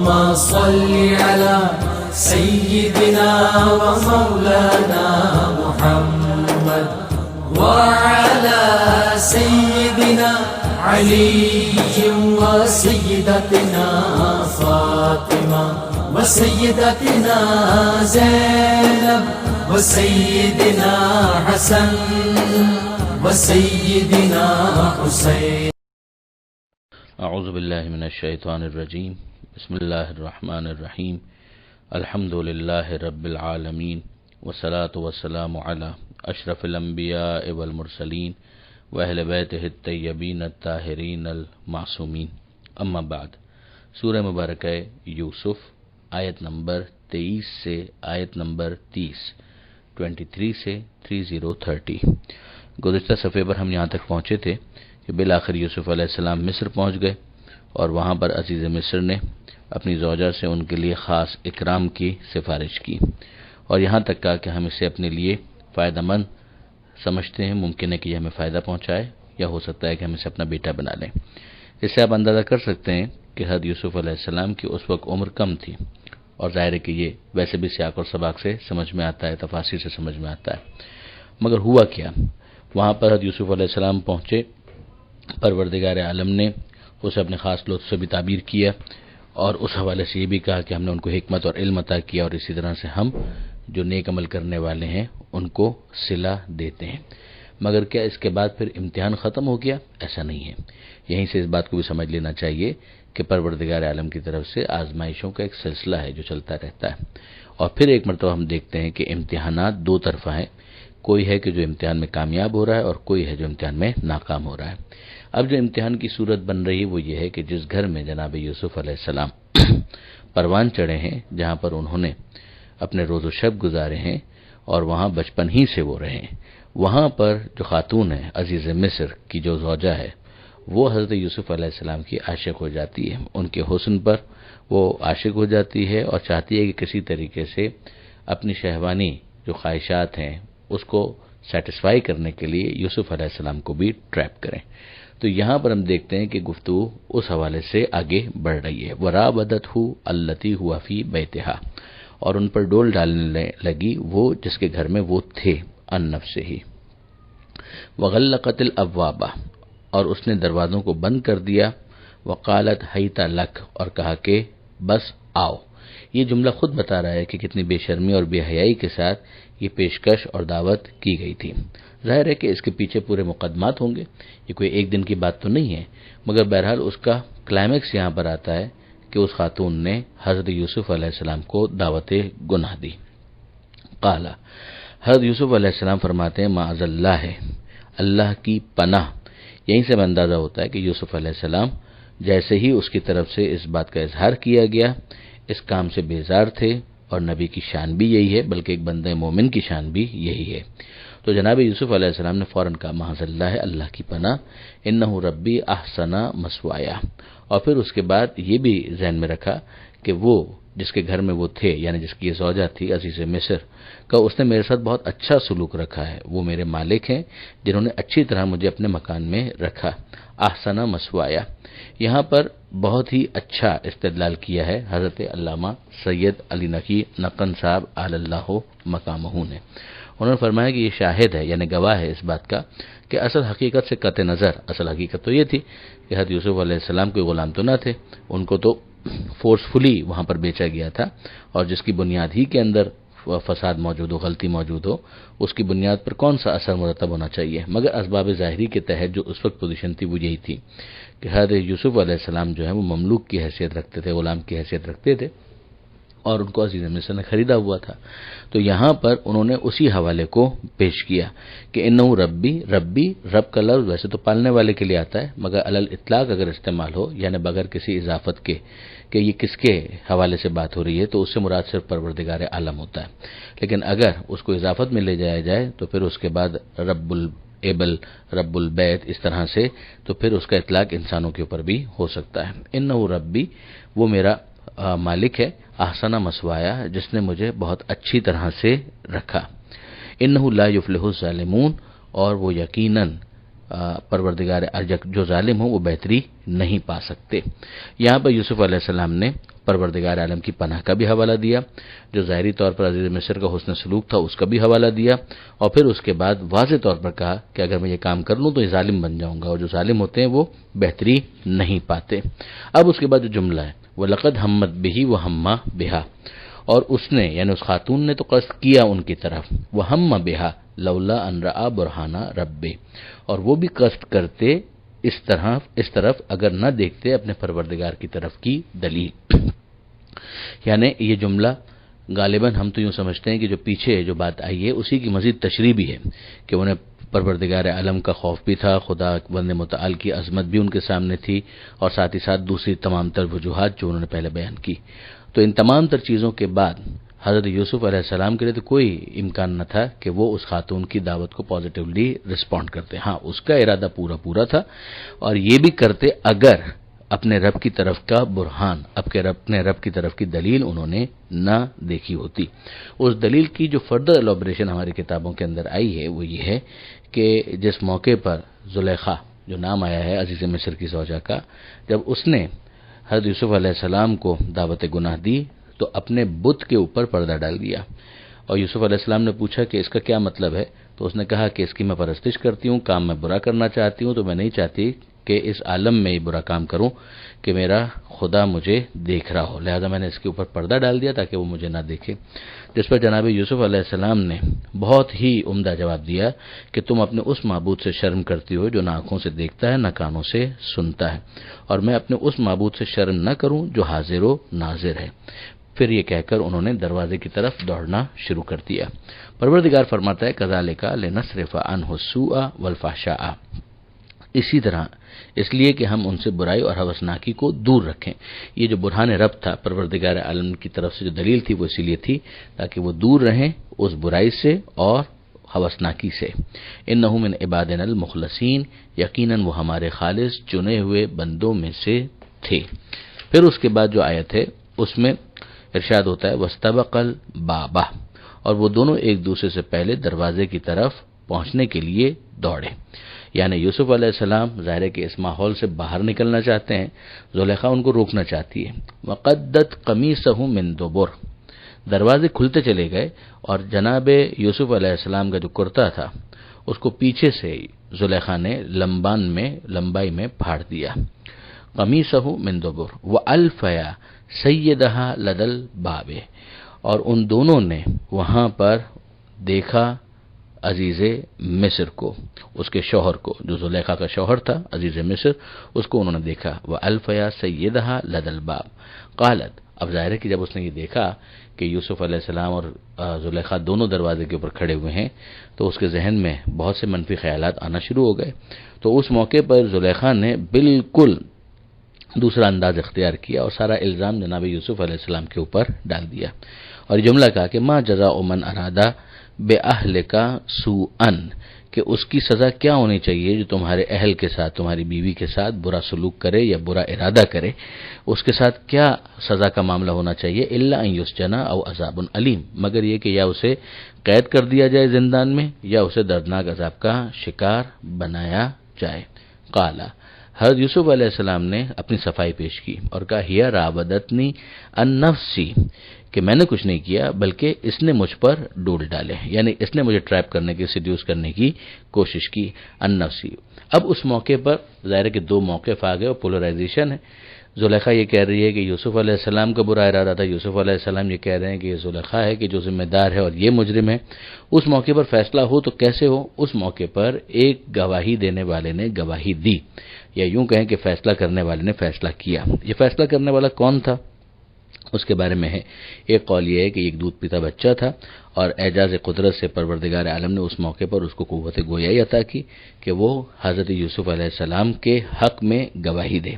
اللهم صل على سيدنا ومولانا محمد وعلى سيدنا علي وسيدتنا فاطمة وسيدتنا زينب وسيدنا حسن وسيدنا حسين. اعوذ باللہ من الشیطان الرجیم. بسم اللہ الرحمن الرحیم. الحمد للہ رب العالمین والصلاة والسلام علی اشرف الانبیاء والمرسلین واہل بیتہ الطیبین الطاہرین المعصومین. اما بعد. سورہ مبارکہ یوسف آیت نمبر 23 سے آیت نمبر 23 سے 30. گزشتہ صفحے پر ہم یہاں تک پہنچے تھے کہ بالآخر یوسف علیہ السلام مصر پہنچ گئے اور وہاں پر عزیز مصر نے اپنی زوجہ سے ان کے لیے خاص اکرام کی سفارش کی اور یہاں تک کہا کہ ہم اسے اپنے لیے فائدہ مند سمجھتے ہیں، ممکن ہے کہ یہ ہمیں فائدہ پہنچائے یا ہو سکتا ہے کہ ہم اسے اپنا بیٹا بنا لیں. اس سے آپ اندازہ کر سکتے ہیں کہ حضرت یوسف علیہ السلام کی اس وقت عمر کم تھی اور ظاہر ہے کہ یہ ویسے بھی سیاق اور سباق سے سمجھ میں آتا ہے، تفاسیر سے سمجھ میں آتا ہے. مگر ہوا کیا؟ وہاں پر حضرت یوسف علیہ السلام پہنچے، پروردگار عالم نے اسے اپنے خاص لطف سے بھی تعبیر کیا اور اس حوالے سے یہ بھی کہا کہ ہم نے ان کو حکمت اور علم عطا کیا اور اسی طرح سے ہم جو نیک عمل کرنے والے ہیں ان کو صلہ دیتے ہیں. مگر کیا اس کے بعد پھر امتحان ختم ہو گیا؟ ایسا نہیں ہے. یہیں سے اس بات کو بھی سمجھ لینا چاہیے کہ پروردگار عالم کی طرف سے آزمائشوں کا ایک سلسلہ ہے جو چلتا رہتا ہے اور پھر ایک مرتبہ ہم دیکھتے ہیں کہ امتحانات دو طرفہ ہیں. کوئی ہے کہ جو امتحان میں کامیاب ہو رہا ہے اور کوئی ہے جو امتحان میں ناکام ہو رہا ہے. اب جو امتحان کی صورت بن رہی ہے وہ یہ ہے کہ جس گھر میں جناب یوسف علیہ السلام پروان چڑھے ہیں، جہاں پر انہوں نے اپنے روز و شب گزارے ہیں اور وہاں بچپن ہی سے وہ رہے ہیں، وہاں پر جو خاتون ہے عزیز مصر کی جو زوجہ ہے وہ حضرت یوسف علیہ السلام کی عاشق ہو جاتی ہے. ان کے حسن پر وہ عاشق ہو جاتی ہے اور چاہتی ہے کہ کسی طریقے سے اپنی شہوانی جو خواہشات ہیں اس کو سیٹسفائی کرنے کے لیے یوسف علیہ السلام کو بھی ٹریپ کریں. تو یہاں پر ہم دیکھتے ہیں کہ گفتگو اس حوالے سے آگے بڑھ رہی ہے. وراودتہ التی ہوا فی بیتہا، اور ان پر ڈول ڈالنے لگی وہ جس کے گھر میں وہ تھے عن نفسہ. وغلقت الابواب، اور اس نے دروازوں کو بند کر دیا. وقالت حیت لک، اور کہا کہ بس آؤ. یہ جملہ خود بتا رہا ہے کہ کتنی بے شرمی اور بے حیائی کے ساتھ یہ پیشکش اور دعوت کی گئی تھی. ظاہر ہے کہ اس کے پیچھے پورے مقدمات ہوں گے، یہ کوئی ایک دن کی بات تو نہیں ہے، مگر بہرحال اس کا کلائمیکس یہاں پر آتا ہے کہ اس خاتون نے حضرت یوسف علیہ السلام کو دعوت گناہ دی. قال، حضرت یوسف علیہ السلام فرماتے ہیں معاذ اللہ، ہے اللہ کی پناہ. یہیں سے اندازہ ہوتا ہے کہ یوسف علیہ السلام جیسے ہی اس کی طرف سے اس بات کا اظہار کیا گیا اس کام سے بیزار تھے، اور نبی کی شان بھی یہی ہے، بلکہ ایک بندہ مومن کی شان بھی یہی ہے. تو جناب یوسف علیہ السلام نے فوراً کہا معاذ اللہ، ہے اللہ کی پناہ، انہ ربی احسن مثوایا. اور پھر اس کے بعد یہ بھی ذہن میں رکھا کہ وہ جس کے گھر میں وہ تھے، یعنی جس کی یہ زوجہ تھی عزیز مصر کا، اس نے میرے ساتھ بہت اچھا سلوک رکھا ہے. وہ میرے مالک ہیں جنہوں نے اچھی طرح مجھے اپنے مکان میں رکھا. احسن مثوایا، یہاں پر بہت ہی اچھا استدلال کیا ہے حضرت علامہ سید علی نقی نقن صاحب علی اللہ مقامہ نے. انہوں نے فرمایا کہ یہ شاہد ہے، یعنی گواہ ہے اس بات کا کہ اصل حقیقت سے قطع نظر اصل حقیقت تو یہ تھی کہ حضرت یوسف علیہ السلام کوئی غلام تو نہ تھے، ان کو تو فورسفلی وہاں پر بیچا گیا تھا، اور جس کی بنیاد ہی کے اندر فساد موجود ہو، غلطی موجود ہو، اس کی بنیاد پر کون سا اثر مرتب ہونا چاہیے. مگر اسباب ظاہری کے تحت جو اس وقت پوزیشن تھی وہ یہی تھی کہ حضرت یوسف علیہ السلام جو ہے وہ مملوک کی حیثیت رکھتے تھے، غلام کی حیثیت رکھتے تھے، اور ان کو عزیز مصر نے خریدا ہوا تھا. تو یہاں پر انہوں نے اسی حوالے کو پیش کیا کہ انہو ربی، رب کا لفظ ویسے تو پالنے والے کے لیے آتا ہے، مگر علی الاطلاق اگر استعمال ہو یعنی بغیر کسی اضافت کے کہ یہ کس کے حوالے سے بات ہو رہی ہے، تو اس سے مراد صرف پروردگار عالم ہوتا ہے. لیکن اگر اس کو اضافت میں لے جایا جائے تو پھر اس کے بعد رب الابل، رب البیت، اس طرح سے تو پھر اس کا اطلاق انسانوں کے اوپر بھی ہو سکتا ہے. انہو ربی، وہ میرا مالک ہے، احسن مثوایا، جس نے مجھے بہت اچھی طرح سے رکھا. انہ لا یفلح الظالمون، اور وہ یقیناً پروردگار جو ظالم ہوں وہ بہتری نہیں پا سکتے. یہاں پر یوسف علیہ السلام نے پروردگار عالم کی پناہ کا بھی حوالہ دیا، جو ظاہری طور پر عزیز مصر کا حسن سلوک تھا اس کا بھی حوالہ دیا، اور پھر اس کے بعد واضح طور پر کہا کہ اگر میں یہ کام کر لوں تو یہ ظالم بن جاؤں گا، اور جو ظالم ہوتے ہیں وہ بہتری نہیں پاتے۔ اب اس کے بعد جو جملہ ہے وَلَقَدْ هَمَّتْ بِهِ وَهَمَّ بِهَا، اور اس نے یعنی اس خاتون نے تو قصد کیا ان کی طرف، وَهَمَّ بِهَا لَوْلَا أَنْ رَأَى بُرْهَانَ رَبِّهِ، اور وہ بھی قصد کرتے اس طرف اگر نہ دیکھتے اپنے پروردگار کی طرف کی دلیل۔ یعنی یہ جملہ غالباً ہم تو یوں سمجھتے ہیں کہ جو پیچھے جو بات آئی ہے اسی کی مزید تشریح بھی ہے کہ انہیں پروردگار عالم کا خوف بھی تھا، خدا بند متعال کی عظمت بھی ان کے سامنے تھی، اور ساتھ ہی ساتھ دوسری تمام تر وجوہات جو انہوں نے پہلے بیان کی۔ تو ان تمام تر چیزوں کے بعد حضرت یوسف علیہ السلام کے لیے تو کوئی امکان نہ تھا کہ وہ اس خاتون کی دعوت کو پازیٹیولی رسپونڈ کرتے۔ ہاں، اس کا ارادہ پورا تھا، اور یہ بھی کرتے اگر اپنے رب کی طرف کا برہان، اپنے رب کی طرف کی دلیل انہوں نے نہ دیکھی ہوتی۔ اس دلیل کی جو فردر ایلابریشن ہماری کتابوں کے اندر آئی ہے وہ یہ ہے کہ جس موقع پر زلیخا، جو نام آیا ہے عزیز مصر کی زوجہ کا، جب اس نے حضرت یوسف علیہ السلام کو دعوت گناہ دی تو اپنے بت کے اوپر پردہ ڈال دیا، اور یوسف علیہ السلام نے پوچھا کہ اس کا کیا مطلب ہے، تو اس نے کہا کہ اس کی میں پرستش کرتی ہوں، کام میں برا کرنا چاہتی ہوں، تو میں نہیں چاہتی کہ اس عالم میں یہ برا کام کروں کہ میرا خدا مجھے دیکھ رہا ہو، لہذا میں نے اس کے اوپر پردہ ڈال دیا تاکہ وہ مجھے نہ دیکھے۔ جس پر جناب یوسف علیہ السلام نے بہت ہی عمدہ جواب دیا کہ تم اپنے اس معبود سے شرم کرتی ہو جو نہ آنکھوں سے دیکھتا ہے نہ کانوں سے سنتا ہے، اور میں اپنے اس معبود سے شرم نہ کروں جو حاضر و ناظر ہے۔ پھر یہ کہہ کر انہوں نے دروازے کی طرف دوڑنا شروع کر دیا۔ پروردگار فرماتا ہے کذالک لنصرف عنہ السوء والفحشاء، اسی طرح اس لیے کہ ہم ان سے برائی اور ہوسناکی کو دور رکھیں۔ یہ جو برہان رب تھا پروردگار عالم کی طرف سے جو دلیل تھی وہ اسی لیے تھی تاکہ وہ دور رہیں اس برائی سے اور ہوسناکی سے۔ انہ من عبادنا المخلصین، یقیناً وہ ہمارے خالص چنے ہوئے بندوں میں سے تھے۔ پھر اس کے بعد جو آیت ہے اس میں ارشاد ہوتا ہے واستبق الباب، اور وہ دونوں ایک دوسرے سے پہلے دروازے کی طرف پہنچنے کے لیے دوڑے۔ یعنی یوسف علیہ السلام ظاہر ہے کہ اس ماحول سے باہر نکلنا چاہتے ہیں، زلیخا ان کو روکنا چاہتی ہے۔ وقدت قمیصہ من دبر، دروازے کھلتے چلے گئے اور جناب یوسف علیہ السلام کا جو کرتا تھا اس کو پیچھے سے زلیخا نے لمبائی میں پھاڑ دیا۔ قمیصہ من دبر والفیا سیدہا لدى الباب، اور ان دونوں نے وہاں پر دیکھا عزیز مصر کو، اس کے شوہر کو، جو زلیخا کا شوہر تھا عزیز مصر، اس کو انہوں نے دیکھا۔ وَأَلْفَيَا سَيِّدَهَا لَدَى الْبَابِ، قالت، اب ظاہر ہے کہ جب اس نے یہ دیکھا کہ یوسف علیہ السلام اور زلیخا دونوں دروازے کے اوپر کھڑے ہوئے ہیں تو اس کے ذہن میں بہت سے منفی خیالات آنا شروع ہو گئے۔ تو اس موقع پر زلیخا نے بالکل دوسرا انداز اختیار کیا اور سارا الزام جناب یوسف علیہ السلام کے اوپر ڈال دیا، اور جملہ کہا کہ ما جزاء من ارادہ بِأَهْلِكَ سُوءًا، کہ اس کی سزا کیا ہونی چاہیے جو تمہارے اہل کے ساتھ، تمہاری بیوی کے ساتھ برا سلوک کرے یا برا ارادہ کرے، اس کے ساتھ کیا سزا کا معاملہ ہونا چاہیے، الا ان یسجن او عذاب علیم، مگر یہ کہ یا اسے قید کر دیا جائے زندان میں یا اسے دردناک عذاب کا شکار بنایا جائے۔ قال، حضرت یوسف علیہ السلام نے اپنی صفائی پیش کی اور کہا ہی راودتنی عن نفسی، کہ میں نے کچھ نہیں کیا بلکہ اس نے مجھ پر ڈول ڈالے، یعنی اس نے مجھے ٹریپ کرنے کی، سیڈیوس کرنے کی کوشش کی۔ عن نفسی، اب اس موقع پر ظاہر ہے کہ دو موقف آ گئے اور پولرائزیشن ہے۔ زلیخا یہ کہہ رہی ہے کہ یوسف علیہ السلام کا برا ارادہ تھا، یوسف علیہ السلام یہ کہہ رہے ہیں کہ یہ زلیخا ہے کہ جو ذمہ دار ہے اور یہ مجرم ہے۔ اس موقع پر فیصلہ ہو تو کیسے ہو؟ اس موقع پر ایک گواہی دینے والے نے گواہی دی، یا یوں کہیں کہ فیصلہ کرنے والے نے فیصلہ کیا۔ یہ فیصلہ کرنے والا کون تھا اس کے بارے میں ہے ایک قول یہ ہے کہ ایک دودھ پیتا بچہ تھا، اور اعجاز قدرت سے پروردگار عالم نے اس موقع پر اس کو قوت گویائی عطا کی کہ وہ حضرت یوسف علیہ السلام کے حق میں گواہی دے۔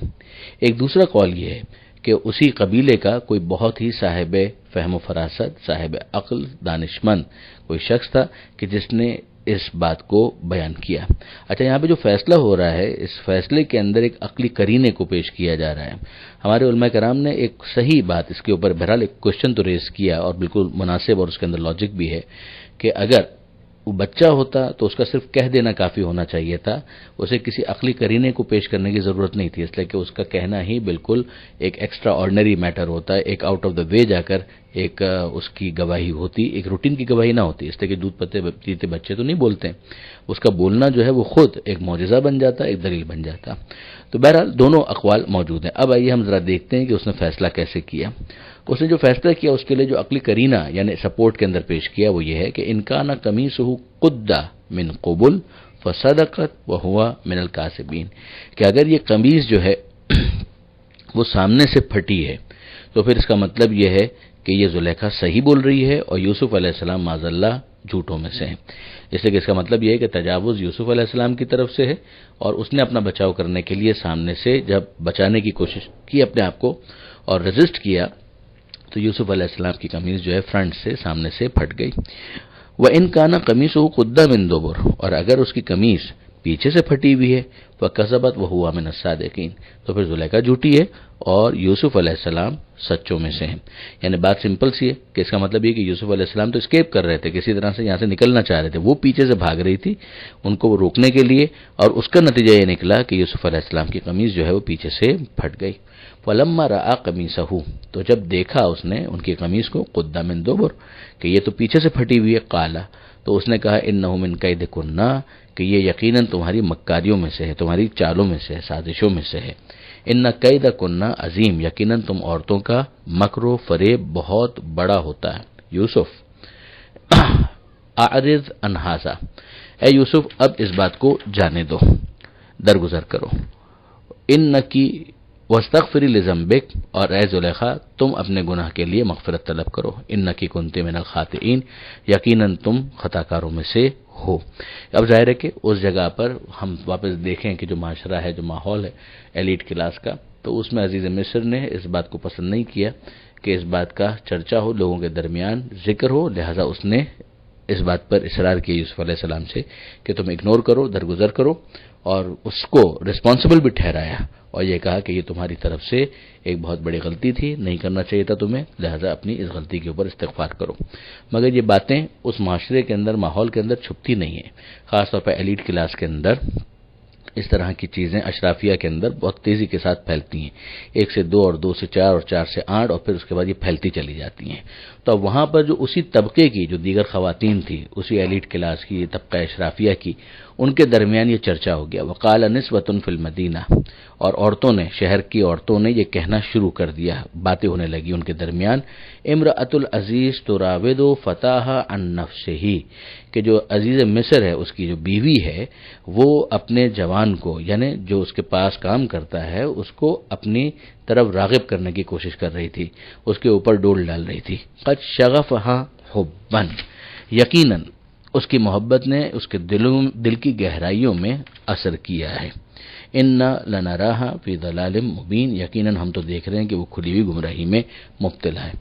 ایک دوسرا قول یہ ہے کہ اسی قبیلے کا کوئی بہت ہی صاحب فہم و فراست، صاحب عقل، دانشمند کوئی شخص تھا کہ جس نے اس بات کو بیان کیا۔ اچھا، یہاں پہ جو فیصلہ ہو رہا ہے اس فیصلے کے اندر ایک عقلی قرینے کو پیش کیا جا رہا ہے۔ ہمارے علماء کرام نے ایک صحیح بات اس کے اوپر بہرحال ایک کوشچن تو ریز کیا اور بالکل مناسب، اور اس کے اندر لاجک بھی ہے کہ اگر وہ بچہ ہوتا تو اس کا صرف کہہ دینا کافی ہونا چاہیے تھا، اسے کسی عقلی قرینے کو پیش کرنے کی ضرورت نہیں تھی، اس لیے کہ اس کا کہنا ہی بالکل ایک ایکسٹرا آرڈنری میٹر ہوتا ہے، ایک آؤٹ آف دا وے جا کر ایک اس کی گواہی ہوتی، ایک روٹین کی گواہی نہ ہوتی، اس لیے کہ دودھ پیتے بچے تو نہیں بولتے، اس کا بولنا جو ہے وہ خود ایک معجزہ بن جاتا، ایک دلیل بن جاتا۔ تو بہرحال دونوں اقوال موجود ہیں۔ اب آئیے ہم ذرا دیکھتے ہیں کہ اس نے فیصلہ کیسے کیا۔ اس نے جو فیصلہ کیا اس کے لیے جو عقلی قرینہ یعنی سپورٹ کے اندر پیش کیا وہ یہ ہے کہ ان کان قمیصہ قد من قبل فصدقت وہو من الکاذبین، کہ اگر یہ قمیص جو ہے وہ سامنے سے پھٹی ہے تو پھر اس کا مطلب یہ ہے کہ یہ زلیخا صحیح بول رہی ہے اور یوسف علیہ السلام معاذ اللہ جھوٹوں میں سے ہیں، اس لیے کہ اس کا مطلب یہ ہے کہ تجاوز یوسف علیہ السلام کی طرف سے ہے اور اس نے اپنا بچاؤ کرنے کے لیے سامنے سے جب بچانے کی کوشش کی اپنے آپ کو اور ریزسٹ کیا تو یوسف علیہ السلام کی قمیص جو ہے فرنٹ سے سامنے سے پھٹ گئی۔ وَإِن كَانَ قَمِيصُهُ قُدَّ مِن دُبُرٍ، اور اگر اس کی قمیص پیچھے سے پھٹی ہوئی ہے فَكَذَبَتْ وَهُوَ مِنَ الصَّادِقِينَ، تو پھر زلیخا جھوٹی ہے اور یوسف علیہ السلام سچوں میں سے ہیں۔ یعنی بات سمپل سی ہے کہ اس کا مطلب یہ کہ یوسف علیہ السلام تو اسکیپ کر رہے تھے، کسی طرح سے یہاں سے نکلنا چاہ رہے تھے، وہ پیچھے سے بھاگ رہی تھی ان کو روکنے کے لیے، اور اس کا نتیجہ یہ نکلا کہ یوسف علیہ السلام کی قمیص جو ہے وہ پیچھے سے پھٹ گئی۔ فَلَمَّا رَأَىٰ قَمِيصَهُ، تو جب دیکھا اس نے ان کی قمیص کو قُدَّ مِن دُبُرٍ کہ یہ تو پیچھے سے پھٹی ہوئی ہے، قَالَ، تو اس نے کہا اِنَّهُ مِن كَيْدِكُنَّ، کہ یہ یقیناً تمہاری مکاریوں میں سے ہے، تمہاری چالوں میں سے ہے، سازشوں میں سے ہے۔ ان کیدکن عظیم، یقیناً تم عورتوں کا مکر و فریب بہت بڑا ہوتا ہے۔ یوسف اعرض عن ھذا، اے یوسف اب اس بات کو جانے دو، درگزر کرو۔ انکی واستغفری لذنبک، اور اے زلیخا تم اپنے گناہ کے لیے مغفرت طلب کرو۔ انکی کنت من الخاطئین، یقیناً تم خطا کاروں میں سے ہو۔ اب ظاہر ہے کہ اس جگہ پر ہم واپس دیکھیں کہ جو معاشرہ ہے، جو ماحول ہے ایلیٹ کلاس کا، تو اس میں عزیز مصر نے اس بات کو پسند نہیں کیا کہ اس بات کا چرچا ہو، لوگوں کے درمیان ذکر ہو، لہذا اس نے اس بات پر اصرار کیا یوسف علیہ السلام سے کہ تم اگنور کرو، درگزر کرو، اور اس کو ریسپانسبل بھی ٹھہرایا اور یہ کہا کہ یہ تمہاری طرف سے ایک بہت بڑی غلطی تھی، نہیں کرنا چاہیے تھا تمہیں، لہذا اپنی اس غلطی کے اوپر استغفار کرو۔ مگر یہ باتیں اس معاشرے کے اندر، ماحول کے اندر چھپتی نہیں ہیں، خاص طور پر ایلیٹ کلاس کے اندر اس طرح کی چیزیں اشرافیہ کے اندر بہت تیزی کے ساتھ پھیلتی ہیں، 1 سے 2 اور 2 سے 4 اور 4 سے 8 اور پھر اس کے بعد یہ پھیلتی چلی جاتی ہیں۔ تو اب وہاں پر جو اسی طبقے کی جو دیگر خواتین تھی، اسی ایلیٹ کلاس کی، طبقہ اشرافیہ کی، ان کے درمیان یہ چرچا ہو گیا۔ وقال نسوۃ فی المدینہ، اور عورتوں نے، شہر کی عورتوں نے یہ کہنا شروع کر دیا، باتیں ہونے لگی ان کے درمیان، امرأۃ العزیز تراود فتاها عن نفسه، کہ جو عزیز مصر ہے اس کی جو بیوی ہے وہ اپنے جوان کو، یعنی جو اس کے پاس کام کرتا ہے، اس کو اپنی طرف راغب کرنے کی کوشش کر رہی تھی، اس کے اوپر ڈول ڈال رہی تھی۔ قد شغفها حبا، یقیناً اس کی محبت نے اس کے دل کی گہرائیوں میں اثر کیا ہے۔ انا لنراها فی ضلال مبین، یقیناً ہم تو دیکھ رہے ہیں کہ وہ کھلی ہوئی گمراہی میں مبتلا ہے۔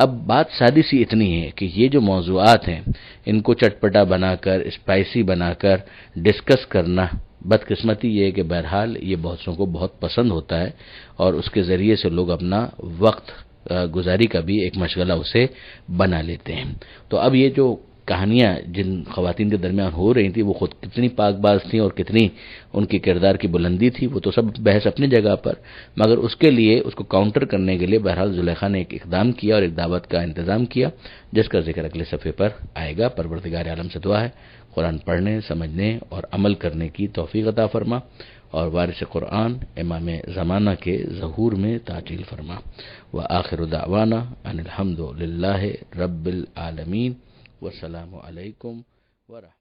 اب بات سادی سی اتنی ہے کہ یہ جو موضوعات ہیں ان کو چٹپٹا بنا کر، اسپائسی بنا کر ڈسکس کرنا، بدقسمتی یہ ہے کہ بہرحال یہ بہتوں کو بہت پسند ہوتا ہے اور اس کے ذریعے سے لوگ اپنا وقت گزاری کا بھی ایک مشغلہ اسے بنا لیتے ہیں۔ تو اب یہ جو کہانیاں جن خواتین کے درمیان ہو رہی تھیں وہ خود کتنی پاک باز تھیں اور کتنی ان کی کردار کی بلندی تھی، وہ تو سب بحث اپنی جگہ پر، مگر اس کے لیے، اس کو کاؤنٹر کرنے کے لیے بہرحال زلیخا نے ایک اقدام کیا اور ایک دعوت کا انتظام کیا جس کا ذکر اگلے صفحے پر آئے گا۔ پروردگار عالم سے دعا ہے قرآن پڑھنے، سمجھنے اور عمل کرنے کی توفیق عطا فرما اور وارث قرآن امام زمانہ کے ظہور میں تعجیل فرما۔ وآخر دعوانا ان الحمد للہ رب العالمین، والسلام علیکم ورحمۃ اللہ۔